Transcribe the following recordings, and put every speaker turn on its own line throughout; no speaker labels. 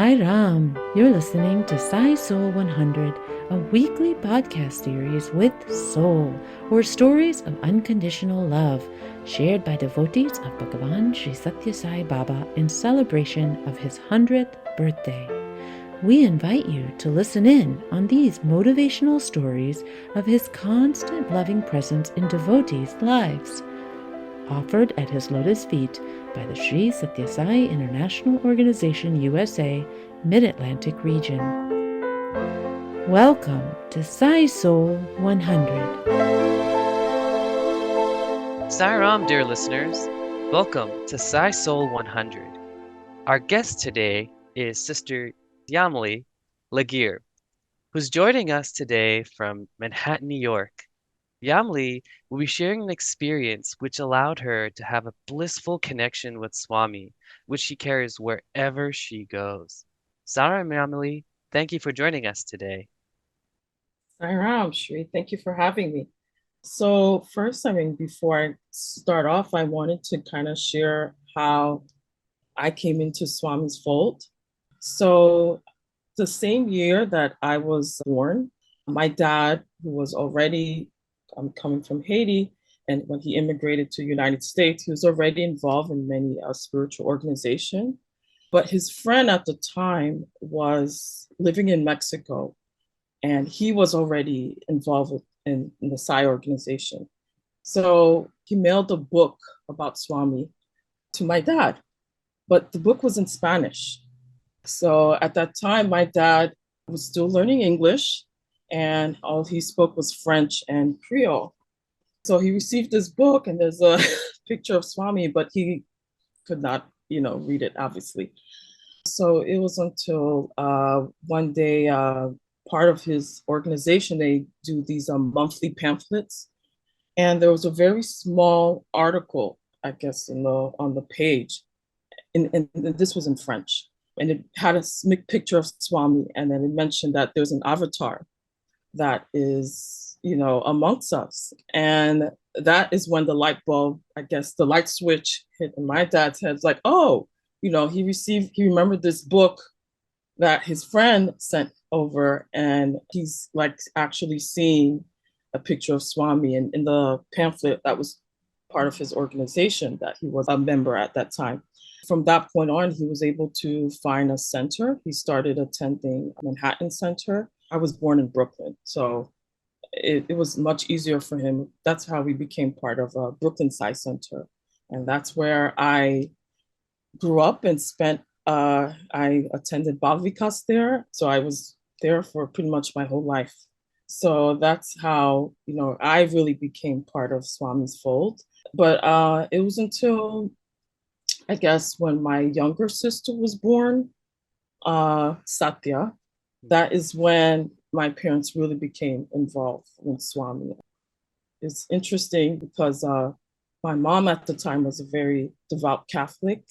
Sai Ram. You're listening to Sai Soul 100, a weekly podcast series with soul, or stories of unconditional love, shared by devotees of Bhagavan Sri Satya Sai Baba in celebration of his 100th birthday. We invite you to listen in on these motivational stories of his constant loving presence in devotees' lives. Offered at his lotus feet by the Sri Satya Sai International Organization USA, Mid-Atlantic region. Welcome to Sai Soul 100.
Sai Ram, dear listeners. Welcome to Sai Soul 100. Our guest today is Sister Yamali Lagir, who's joining us today from Manhattan, New York. Yamli will be sharing an experience which allowed her to have a blissful connection with Swami, which she carries wherever she goes. Sarah Yamli, thank you for joining us today.
Hi, Ram, Shri. Thank you for having me. So first, before I start off, I wanted to kind of share how I came into Swami's fold. So the same year that I was born, my dad, who was already coming from Haiti, and when he immigrated to the United States, he was already involved in many spiritual organizations. But his friend at the time was living in Mexico, and he was already involved in the Sai organization. So he mailed a book about Swami to my dad, but the book was in Spanish. So at that time, my dad was still learning English, and all he spoke was French and Creole. So he received this book, and there's a picture of Swami, but he could not, read it, obviously. So it was until one day, part of his organization, they do these monthly pamphlets, and there was a very small article, I guess, on the page, and this was in French, and it had a picture of Swami, and then it mentioned that there's an avatar that is, amongst us, and that is when the light bulb, I guess, the light switch hit in my dad's head. It's like, oh, he remembered this book that his friend sent over, and he's like actually seeing a picture of Swami in the pamphlet that was part of his organization that he was a member at that time. From that point on, he was able to find a center. He started attending Manhattan Center. I was born in Brooklyn, so it was much easier for him. That's how we became part of Brooklyn Sai Center. And that's where I grew up and I attended Bal Vikas there. So I was there for pretty much my whole life. So that's how, I really became part of Swami's fold. But it was until, I guess, when my younger sister was born, Satya, that is when my parents really became involved in Swami. It's interesting because my mom at the time was a very devout Catholic,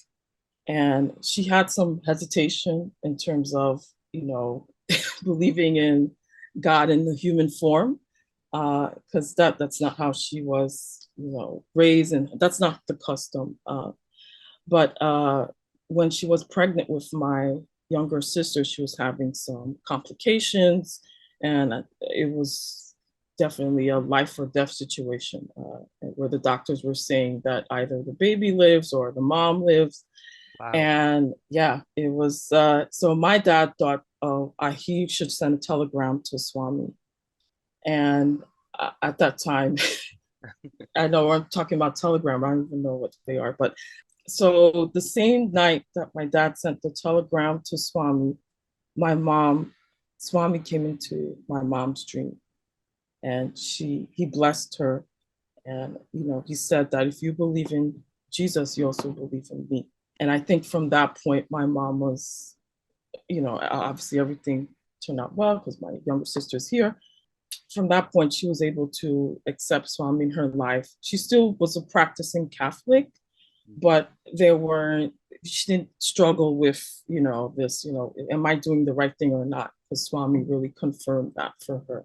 and she had some hesitation in terms of, believing in God in the human form, because that's not how she was, raised, and that's not the custom. But when she was pregnant with my younger sister, she was having some complications, and it was definitely a life or death situation, where the doctors were saying that either the baby lives or the mom lives.
Wow.
And yeah, it was, so my dad thought, oh, he should send a telegram to Swami. And at that time, I know I'm talking about telegram, I don't even know what they are, but so the same night that my dad sent the telegram to Swami, Swami came into my mom's dream, and he blessed her. And, he said that if you believe in Jesus, you also believe in me. And I think from that point, my mom was, obviously everything turned out well because my younger sister's here. From that point, she was able to accept Swami in her life. She still was a practicing Catholic, but she didn't struggle with, this, am I doing the right thing or not? Because Swami really confirmed that for her.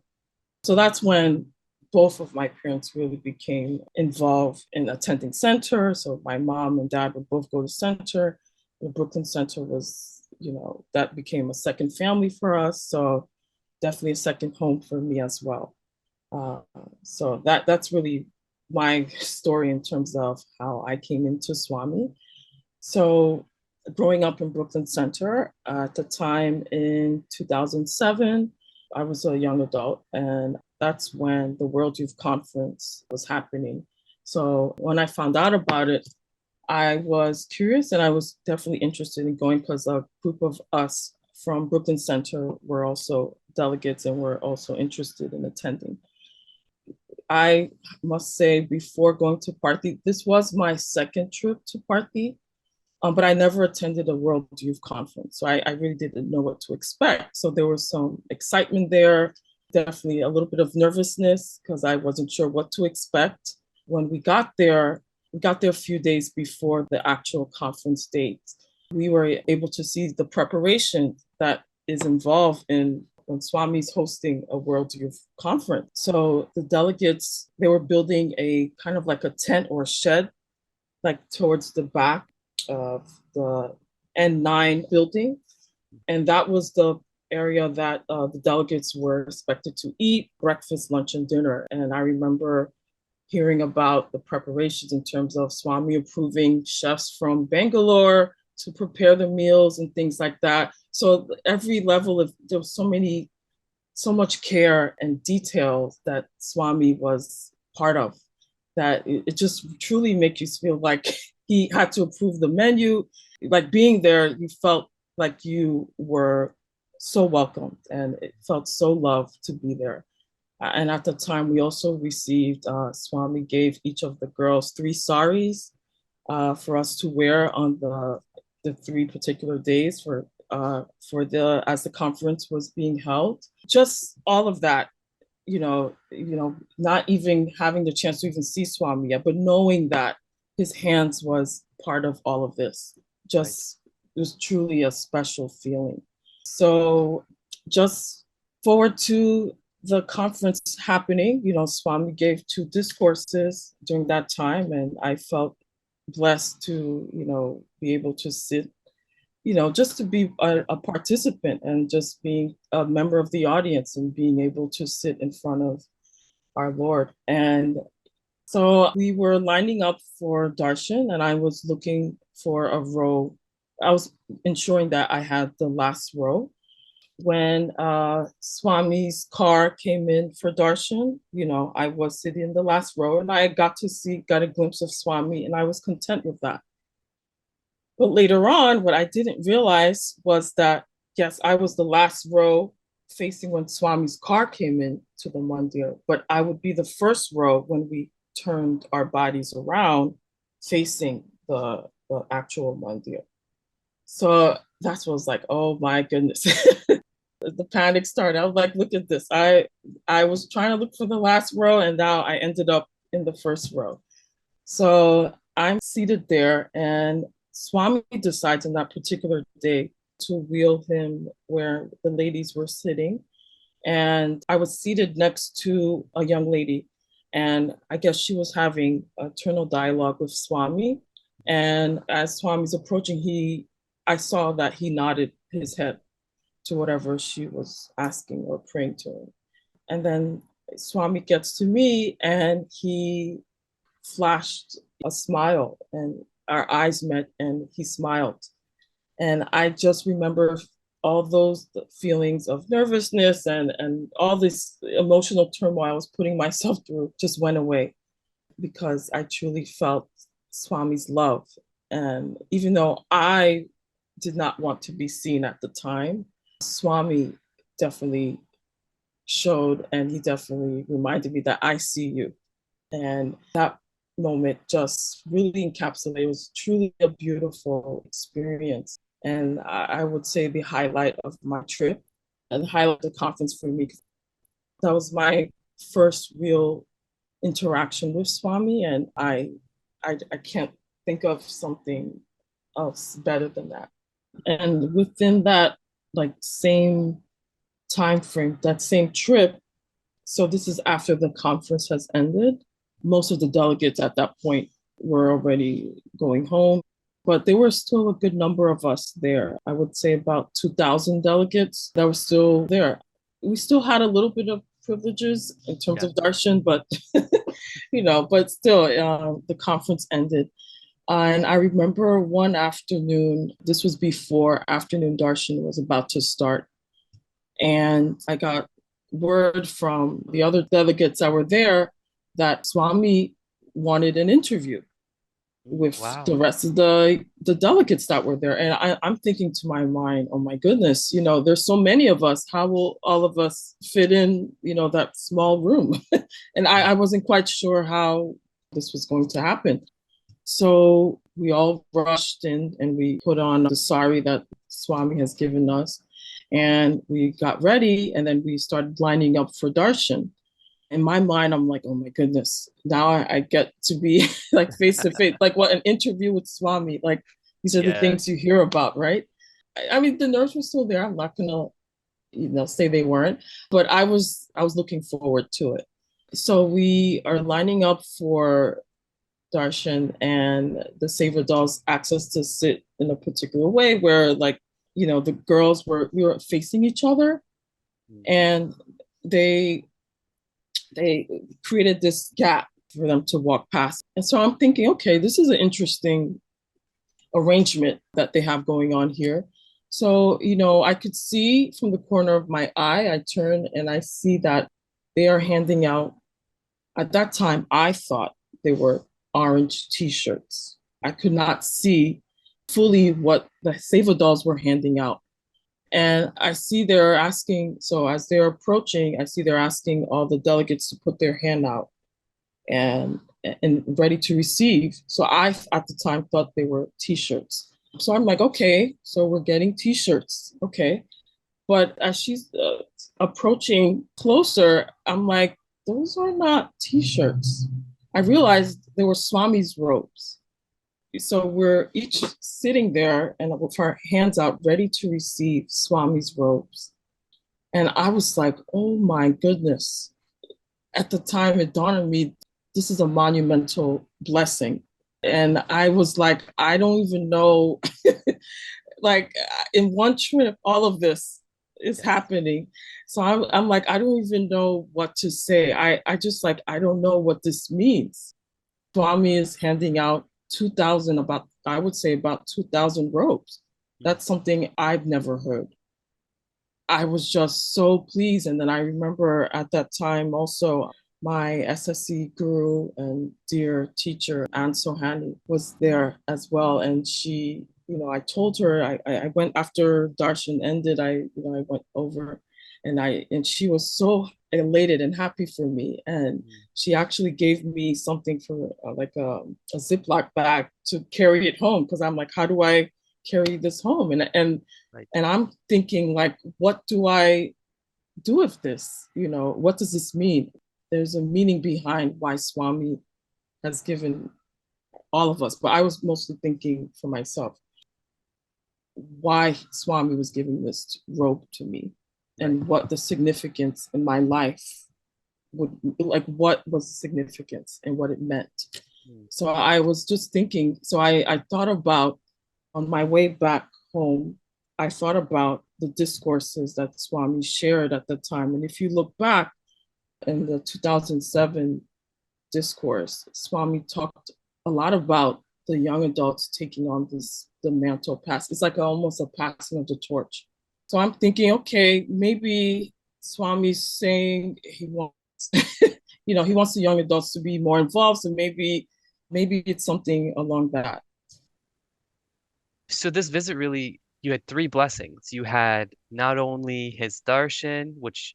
So that's when both of my parents really became involved in attending center. So my mom and dad would both go to center. The Brooklyn Center was that became a second family for us. So definitely a second home for me as well. Uh, so that's really my story in terms of how I came into Swami. So growing up in Brooklyn Center at the time in 2007, I was a young adult, and that's when the World Youth Conference was happening. So when I found out about it, I was curious and I was definitely interested in going because a group of us from Brooklyn Center were also delegates and were also interested in attending. I must say, before going to Parthi, this was my second trip to Parthi, but I never attended a World Youth Conference. So I really didn't know what to expect. So there was some excitement there, definitely a little bit of nervousness because I wasn't sure what to expect. When we got there a few days before the actual conference date. We were able to see the preparation that is involved in when Swami's hosting a World Youth Conference. So the delegates, they were building a kind of like a tent or a shed, like towards the back of the N9 building. And that was the area that the delegates were expected to eat breakfast, lunch, and dinner. And I remember hearing about the preparations in terms of Swami approving chefs from Bangalore to prepare the meals and things like that. So every level of, there was so much care and detail that Swami was part of, that it just truly makes you feel like he had to approve the menu. Like being there, you felt like you were so welcomed and it felt so loved to be there. And at the time, we also received, Swami gave each of the girls 3 saris for us to wear on the 3 particular days as the conference was being held. Just all of that, not even having the chance to even see Swami yet, but knowing that his hands was part of all of this, just it was truly a special feeling. So just forward to the conference happening, Swami gave 2 discourses during that time, and I felt blessed to, be able to sit, just to be a participant and just being a member of the audience and being able to sit in front of our Lord. And so we were lining up for darshan, and I was looking for a row. I was ensuring that I had the last row. When Swami's car came in for darshan, I was sitting in the last row and I got a glimpse of Swami, and I was content with that. But later on, what I didn't realize was that, yes, I was the last row facing when Swami's car came in to the mandir, but I would be the first row when we turned our bodies around facing the actual mandir. So that's what was like, oh my goodness. The panic started. I was like, look at this. I was trying to look for the last row and now I ended up in the first row. So I'm seated there and Swami decides on that particular day to wheel him where the ladies were sitting. And I was seated next to a young lady. And I guess she was having a eternal dialogue with Swami. And as Swami's approaching, I saw that he nodded his head to whatever she was asking or praying to him. And then Swami gets to me and he flashed a smile and our eyes met and he smiled. And I just remember all those feelings of nervousness and all this emotional turmoil I was putting myself through just went away because I truly felt Swami's love. And even though I did not want to be seen at the time, Swami definitely showed and he definitely reminded me that I see you. And that moment just really encapsulated. It was truly a beautiful experience. And I would say the highlight of my trip and the highlight of the conference for me. That was my first real interaction with Swami. And I can't think of something else better than that. And within that same time frame, that same trip, so this is after the conference has ended. Most of the delegates at that point were already going home. but there were still a good number of us there. I would say about 2,000 delegates that were still there. We still had a little bit of privileges in terms
Yeah.
of darshan, but but still, the conference ended. And I remember one afternoon, this was before afternoon darshan was about to start, and I got word from the other delegates that were there that Swami wanted an interview with
Wow.
the rest of the delegates that were there. And I'm thinking to my mind, oh my goodness, there's so many of us. How will all of us fit in, that small room? And I wasn't quite sure how this was going to happen. So we all rushed in and we put on the sari that Swami has given us. And we got ready and then we started lining up for darshan. In my mind, I'm like, oh my goodness, now I get to be like face to face, like what an interview with Swami. Like these are the
Yeah.
things you hear about, right? I mean, the nerves were still there. I'm not gonna, say they weren't, but I was looking forward to it. So we are lining up for darshan, and the Seva dolls asked us to sit in a particular way where, like, the girls we were facing each other,
Mm.
and they created this gap for them to walk past. And so I'm thinking, okay, this is an interesting arrangement that they have going on here. So, I could see from the corner of my eye, I turn and I see that they are handing out, at that time, I thought they were orange t shirts. I could not see fully what the Seva dolls were handing out. And I see they're asking, so as they're approaching, I see they're asking all the delegates to put their hand out and ready to receive. So I, at the time, thought they were t-shirts. So I'm like, okay, so we're getting t-shirts. Okay. But as she's approaching closer, I'm like, those are not t-shirts. I realized they were Swami's robes. So we're each sitting there and with our hands out, ready to receive Swami's robes. And I was like, oh my goodness. At the time, it dawned on me, this is a monumental blessing. And I was like, I don't even know, like in one trip, all of this is happening. So I'm like, I don't even know what to say. I just like, I don't know what this means. Swami is handing out 2,000, I would say about 2,000 robes. That's something I've never heard. I was just so pleased. And then I remember at that time also, my SSC guru and dear teacher, Anne Sohani, was there as well. And she, I told her, I went after Darshan ended, I went over and she was so elated and happy for me. And she actually gave me something for like a Ziploc bag to carry it home. Cause I'm like, how do I carry this home?
Right.
And I'm thinking like, what do I do with this? What does this mean? There's a meaning behind why Swami has given all of us, but I was mostly thinking for myself, why Swami was giving this robe to me and what the significance in my life would, like what was the significance and what it meant. So I was just thinking, so I thought about, on my way back home, I thought about the discourses that Swami shared at the time. And if you look back in the 2007 discourse, Swami talked a lot about the young adults taking on the mantle pass. It's like almost a passing of the torch. So I'm thinking, okay, maybe Swami's saying he wants, he wants the young adults to be more involved. So maybe it's something along that.
So this visit really, you had three blessings. You had not only his darshan, which,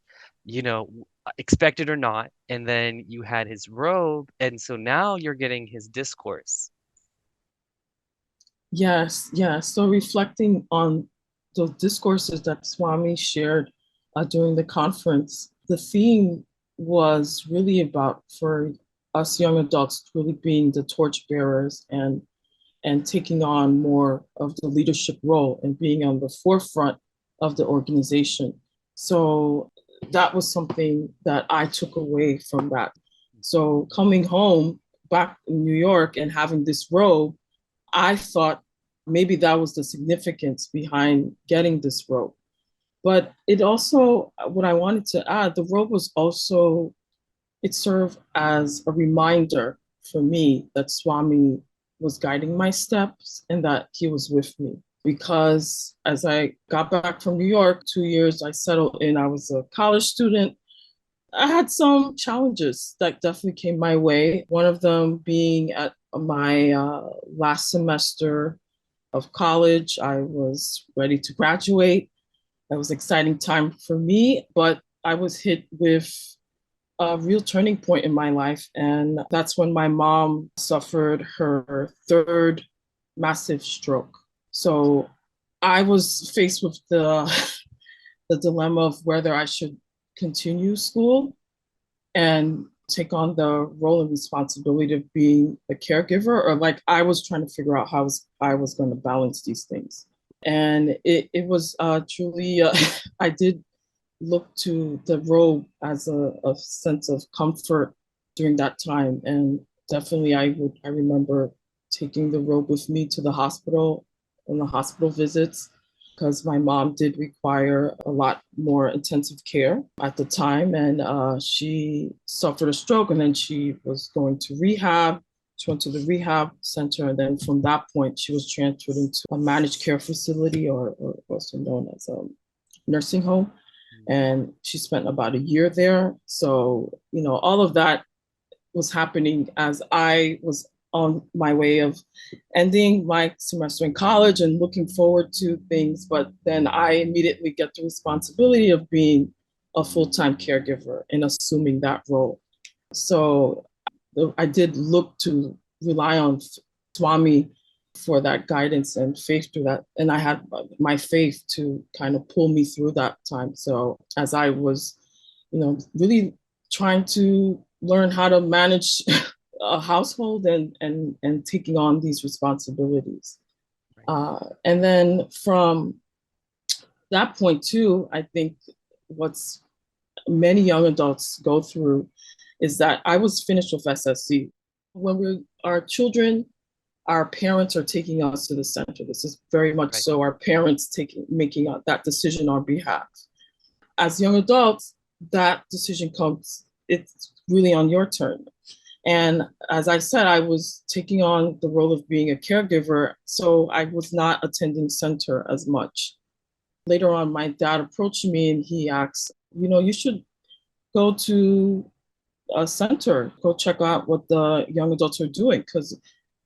expected or not, and then you had his robe, and so now you're getting his discourse.
Yes, yes. So reflecting on the discourses that Swami shared during the conference, the theme was really about for us young adults really being the torch bearers and taking on more of the leadership role and being on the forefront of the organization. So that was something that I took away from that. So coming home back in New York and having this robe, I thought maybe that was the significance behind getting this robe. But it also, what I wanted to add, the robe was also, it served as a reminder for me that Swami was guiding my steps and that he was with me. Because as I got back from New York, 2 years I settled in, I was a college student. I had some challenges that definitely came my way. One of them being at my last semester of college. I was ready to graduate. That was an exciting time for me, but I was hit with a real turning point in my life. And that's when my mom suffered her third massive stroke. So I was faced with the dilemma of whether I should continue school and take on the role and responsibility of being a caregiver, or like I was trying to figure out how I was going to balance these things. And it was truly, I did look to the robe as a sense of comfort during that time. And definitely I remember taking the robe with me to the hospital on the hospital visits, because my mom did require a lot more intensive care at the time. And she suffered a stroke, and then she was going to rehab. She went to the rehab center. And then from that point, she was transferred into a managed care facility, or also known as a nursing home. And she spent about a year there. So, all of that was happening as I was on my way of ending my semester in college and looking forward to things. But then I immediately get the responsibility of being a full-time caregiver and assuming that role. So I did look to rely on Swami for that guidance and faith through that. And I had my faith to kind of pull me through that time. So as I was, really trying to learn how to manage a household and taking on these responsibilities. And then from that point too, I think what's many young adults go through is that I was finished with SSC. When we are children, our parents are taking us to the center. This is very much so our parents making that decision on behalf. As young adults, that decision comes, it's really on your turn. And as I said, I was taking on the role of being a caregiver, so I was not attending center as much. Later on, my dad approached me and he asked, you should go to a center, go check out what the young adults are doing. Because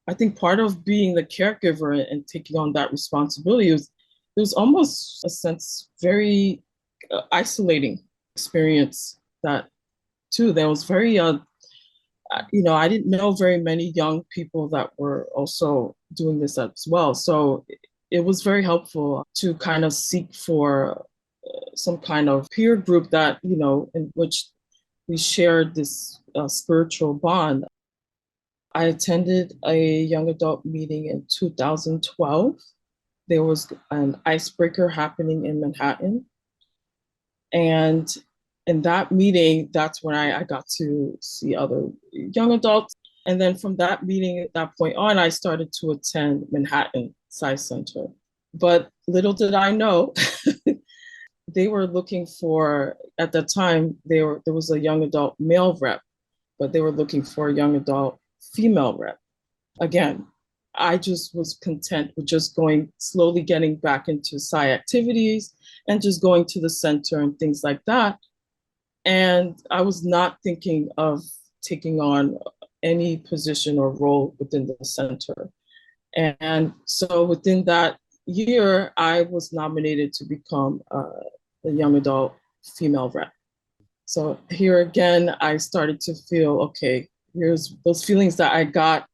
I think part of being the caregiver and taking on that responsibility was, it was almost a sense very isolating experience that too. That was very, I didn't know very many young people that were also doing this as well. So it was very helpful to kind of seek for some kind of peer group that, in which we shared this spiritual bond. I attended a young adult meeting in 2012. There was an icebreaker happening in Manhattan. And in that meeting, that's when I got to see other young adults. And then from that meeting, at that point on, I started to attend Manhattan Sai Center. But little did I know, they were looking for, at that time, there was a young adult male rep, but they were looking for a young adult female rep. Again, I just was content with just slowly getting back into Sai activities and just going to the center and things like that. And I was not thinking of taking on any position or role within the center. And so within that year, I was nominated to become the young adult female rep. So here again, I started to feel, okay, here's those feelings that I got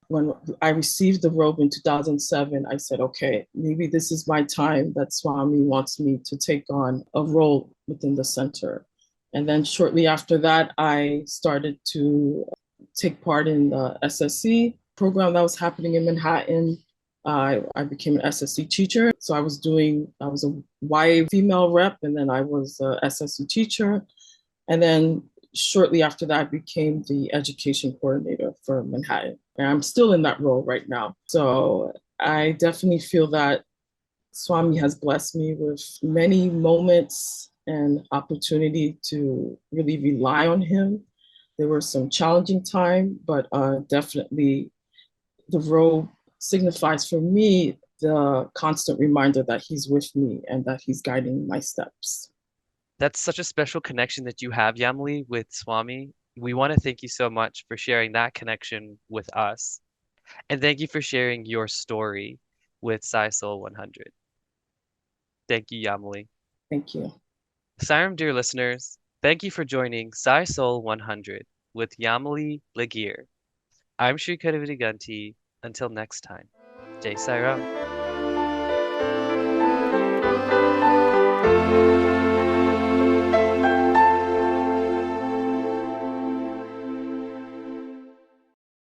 when I received the robe in 2007. I said, okay, maybe this is my time that Swami wants me to take on a role within the center. And then shortly after that, I started to take part in the SSC program that was happening in Manhattan. I became an SSC teacher. So I was a YA female rep, and then I was a SSC teacher. And then shortly after that, I became the education coordinator for Manhattan. And I'm still in that role right now. So I definitely feel that Swami has blessed me with many moments and opportunity to really rely on him. There were some challenging time, but definitely the robe signifies for me the constant reminder that he's with me and that he's guiding my steps.
That's such a special connection that you have, Yamli, with Swami. We want to thank you so much for sharing that connection with us. And thank you for sharing your story with Sai Soul 100. Thank you, Yamli.
Thank you.
Siram, dear listeners, thank you for joining Sai Soul 100 with Yamali Lagir. I'm Sri Kadavidi Until next time, Jai Sai Ram.